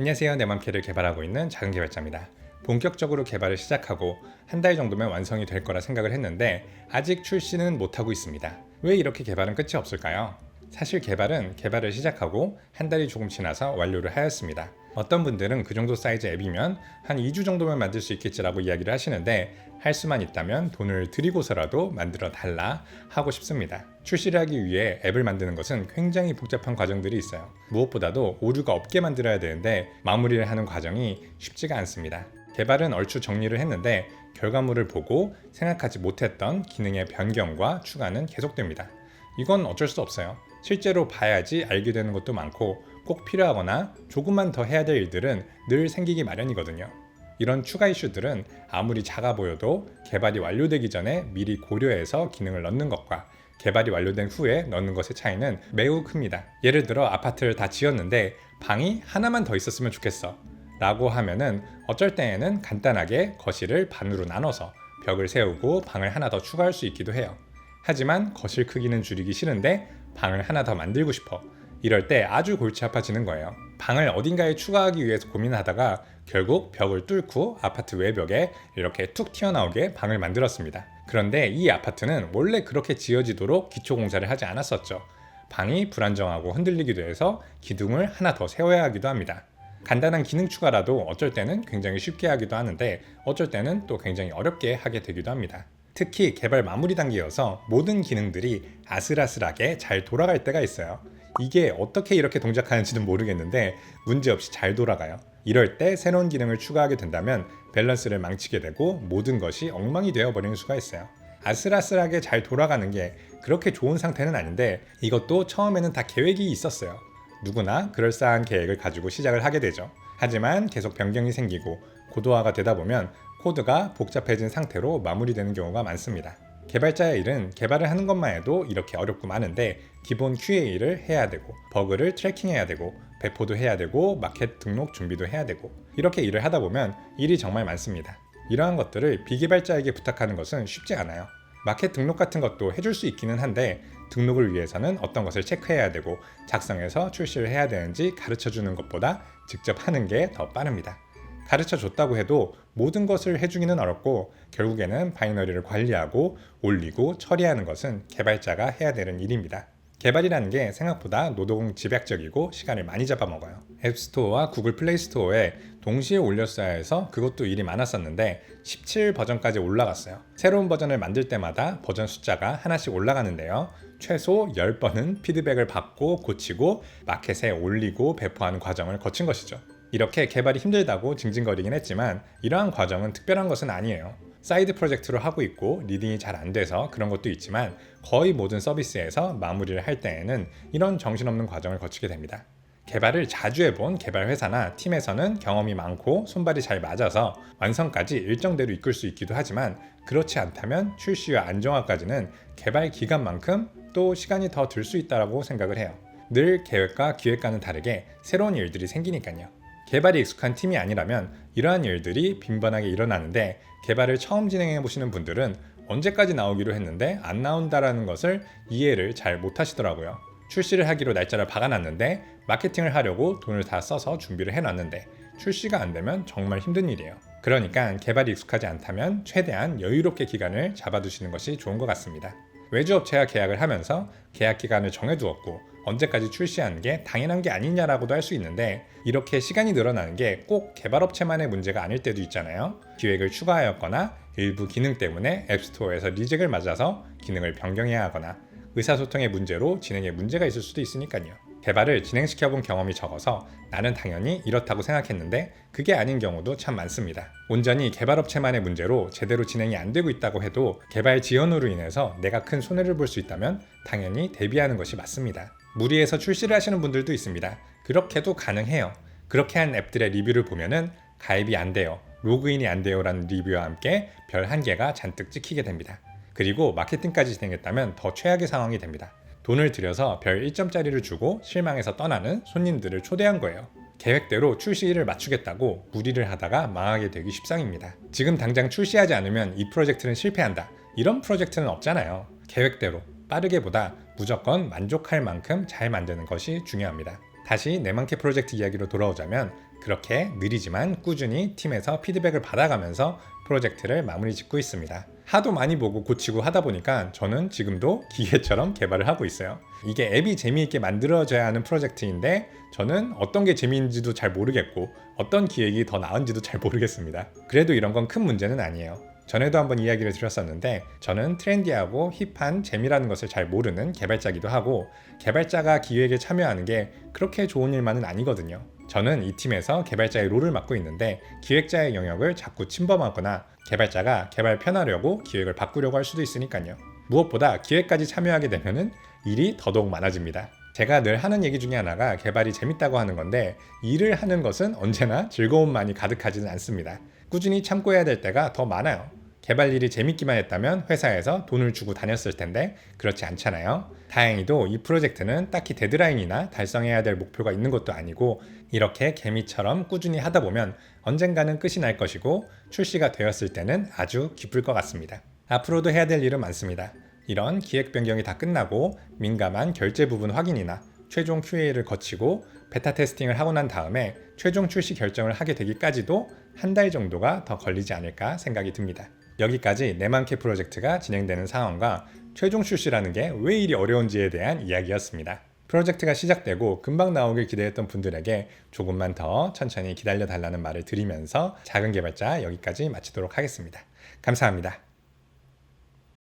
안녕하세요. 내맘캐를 개발하고 있는 작은 개발자입니다. 본격적으로 개발을 시작하고 한 달 정도면 완성이 될 거라 생각을 했는데 아직 출시는 못하고 있습니다. 왜 이렇게 개발은 끝이 없을까요? 사실 개발은 개발을 시작하고 한 달이 조금 지나서 완료를 하였습니다. 어떤 분들은 그 정도 사이즈 앱이면 한 2주 정도면 만들 수 있겠지라고 이야기를 하시는데 할 수만 있다면 돈을 들이고서라도 만들어 달라 하고 싶습니다. 출시를 하기 위해 앱을 만드는 것은 굉장히 복잡한 과정들이 있어요. 무엇보다도 오류가 없게 만들어야 되는데 마무리를 하는 과정이 쉽지가 않습니다. 개발은 얼추 정리를 했는데 결과물을 보고 생각하지 못했던 기능의 변경과 추가는 계속됩니다. 이건 어쩔 수 없어요. 실제로 봐야지 알게 되는 것도 많고 꼭 필요하거나 조금만 더 해야 될 일들은 늘 생기기 마련이거든요. 이런 추가 이슈들은 아무리 작아 보여도 개발이 완료되기 전에 미리 고려해서 기능을 넣는 것과 개발이 완료된 후에 넣는 것의 차이는 매우 큽니다. 예를 들어 아파트를 다 지었는데 방이 하나만 더 있었으면 좋겠어 라고 하면은 어쩔 때에는 간단하게 거실을 반으로 나눠서 벽을 세우고 방을 하나 더 추가할 수 있기도 해요. 하지만 거실 크기는 줄이기 싫은데 방을 하나 더 만들고 싶어. 이럴 때 아주 골치 아파지는 거예요. 방을 어딘가에 추가하기 위해서 고민하다가 결국 벽을 뚫고 아파트 외벽에 이렇게 툭 튀어나오게 방을 만들었습니다. 그런데 이 아파트는 원래 그렇게 지어지도록 기초 공사를 하지 않았었죠. 방이 불안정하고 흔들리기도 해서 기둥을 하나 더 세워야 하기도 합니다. 간단한 기능 추가라도 어쩔 때는 굉장히 쉽게 하기도 하는데 어쩔 때는 또 굉장히 어렵게 하게 되기도 합니다. 특히 개발 마무리 단계여서 모든 기능들이 아슬아슬하게 잘 돌아갈 때가 있어요. 이게 어떻게 이렇게 동작하는지는 모르겠는데 문제없이 잘 돌아가요. 이럴 때 새로운 기능을 추가하게 된다면 밸런스를 망치게 되고 모든 것이 엉망이 되어버리는 수가 있어요. 아슬아슬하게 잘 돌아가는 게 그렇게 좋은 상태는 아닌데 이것도 처음에는 다 계획이 있었어요. 누구나 그럴싸한 계획을 가지고 시작을 하게 되죠. 하지만 계속 변경이 생기고 고도화가 되다 보면 코드가 복잡해진 상태로 마무리되는 경우가 많습니다. 개발자의 일은 개발을 하는 것만 해도 이렇게 어렵고 많은데 기본 QA를 해야 되고 버그를 트래킹해야 되고 배포도 해야 되고 마켓 등록 준비도 해야 되고 이렇게 일을 하다 보면 일이 정말 많습니다. 이러한 것들을 비개발자에게 부탁하는 것은 쉽지 않아요. 마켓 등록 같은 것도 해줄 수 있기는 한데 등록을 위해서는 어떤 것을 체크해야 되고 작성해서 출시를 해야 되는지 가르쳐주는 것보다 직접 하는 게 더 빠릅니다. 가르쳐 줬다고 해도 모든 것을 해주기는 어렵고 결국에는 바이너리를 관리하고 올리고 처리하는 것은 개발자가 해야 되는 일입니다. 개발이라는 게 생각보다 노동 집약적이고 시간을 많이 잡아먹어요. 앱스토어와 구글 플레이 스토어에 동시에 올렸어야 해서 그것도 일이 많았었는데 17 버전까지 올라갔어요. 새로운 버전을 만들 때마다 버전 숫자가 하나씩 올라가는데요. 최소 10번은 피드백을 받고 고치고 마켓에 올리고 배포하는 과정을 거친 것이죠. 이렇게 개발이 힘들다고 징징거리긴 했지만 이러한 과정은 특별한 것은 아니에요. 사이드 프로젝트로 하고 있고 리딩이 잘 안 돼서 그런 것도 있지만 거의 모든 서비스에서 마무리를 할 때에는 이런 정신없는 과정을 거치게 됩니다. 개발을 자주 해본 개발 회사나 팀에서는 경험이 많고 손발이 잘 맞아서 완성까지 일정대로 이끌 수 있기도 하지만 그렇지 않다면 출시와 안정화까지는 개발 기간만큼 또 시간이 더 들 수 있다고 생각을 해요. 늘 계획과 기획과는 다르게 새로운 일들이 생기니까요. 개발이 익숙한 팀이 아니라면 이러한 일들이 빈번하게 일어나는데 개발을 처음 진행해 보시는 분들은 언제까지 나오기로 했는데 안 나온다라는 것을 이해를 잘 못하시더라고요. 출시를 하기로 날짜를 박아놨는데 마케팅을 하려고 돈을 다 써서 준비를 해놨는데 출시가 안 되면 정말 힘든 일이에요. 그러니까 개발이 익숙하지 않다면 최대한 여유롭게 기간을 잡아두시는 것이 좋은 것 같습니다. 외주업체와 계약을 하면서 계약 기간을 정해두었고 언제까지 출시하는 게 당연한 게 아니냐라고도 할 수 있는데 이렇게 시간이 늘어나는 게 꼭 개발업체만의 문제가 아닐 때도 있잖아요. 기획을 추가하였거나 일부 기능 때문에 앱스토어에서 리젝을 맞아서 기능을 변경해야 하거나 의사소통의 문제로 진행에 문제가 있을 수도 있으니까요. 개발을 진행시켜본 경험이 적어서 나는 당연히 이렇다고 생각했는데 그게 아닌 경우도 참 많습니다. 온전히 개발업체만의 문제로 제대로 진행이 안 되고 있다고 해도 개발 지연으로 인해서 내가 큰 손해를 볼 수 있다면 당연히 대비하는 것이 맞습니다. 무리해서 출시를 하시는 분들도 있습니다. 그렇게도 가능해요. 그렇게 한 앱들의 리뷰를 보면은 가입이 안 돼요, 로그인이 안 돼요 라는 리뷰와 함께 별 1개가 잔뜩 찍히게 됩니다. 그리고 마케팅까지 진행했다면 더 최악의 상황이 됩니다. 돈을 들여서 별 1점짜리를 주고 실망해서 떠나는 손님들을 초대한 거예요. 계획대로 출시일을 맞추겠다고 무리를 하다가 망하게 되기 십상입니다. 지금 당장 출시하지 않으면 이 프로젝트는 실패한다, 이런 프로젝트는 없잖아요. 계획대로 빠르게보다 무조건 만족할 만큼 잘 만드는 것이 중요합니다. 다시 내만캐 프로젝트 이야기로 돌아오자면 그렇게 느리지만 꾸준히 팀에서 피드백을 받아가면서 프로젝트를 마무리 짓고 있습니다. 하도 많이 보고 고치고 하다 보니까 저는 지금도 기계처럼 개발을 하고 있어요. 이게 앱이 재미있게 만들어져야 하는 프로젝트인데 저는 어떤 게 재미있는지도 잘 모르겠고 어떤 기획이 더 나은지도 잘 모르겠습니다. 그래도 이런 건 큰 문제는 아니에요. 전에도 한번 이야기를 드렸었는데 저는 트렌디하고 힙한 재미라는 것을 잘 모르는 개발자기도 하고 개발자가 기획에 참여하는 게 그렇게 좋은 일만은 아니거든요. 저는 이 팀에서 개발자의 롤을 맡고 있는데 기획자의 영역을 자꾸 침범하거나 개발자가 개발 편하려고 기획을 바꾸려고 할 수도 있으니까요. 무엇보다 기획까지 참여하게 되면은 일이 더더욱 많아집니다. 제가 늘 하는 얘기 중에 하나가 개발이 재밌다고 하는 건데 일을 하는 것은 언제나 즐거움만이 가득하지는 않습니다. 꾸준히 참고해야 될 때가 더 많아요. 개발 일이 재밌기만 했다면 회사에서 돈을 주고 다녔을 텐데 그렇지 않잖아요. 다행히도 이 프로젝트는 딱히 데드라인이나 달성해야 될 목표가 있는 것도 아니고 이렇게 개미처럼 꾸준히 하다 보면 언젠가는 끝이 날 것이고 출시가 되었을 때는 아주 기쁠 것 같습니다. 앞으로도 해야 될 일은 많습니다. 이런 기획 변경이 다 끝나고 민감한 결제 부분 확인이나 최종 QA를 거치고 베타 테스팅을 하고 난 다음에 최종 출시 결정을 하게 되기까지도 한 달 정도가 더 걸리지 않을까 생각이 듭니다. 여기까지 내맘캐 프로젝트가 진행되는 상황과 최종 출시라는 게 왜 이리 어려운지에 대한 이야기였습니다. 프로젝트가 시작되고 금방 나오길 기대했던 분들에게 조금만 더 천천히 기다려 달라는 말을 드리면서 작은 개발자 여기까지 마치도록 하겠습니다. 감사합니다.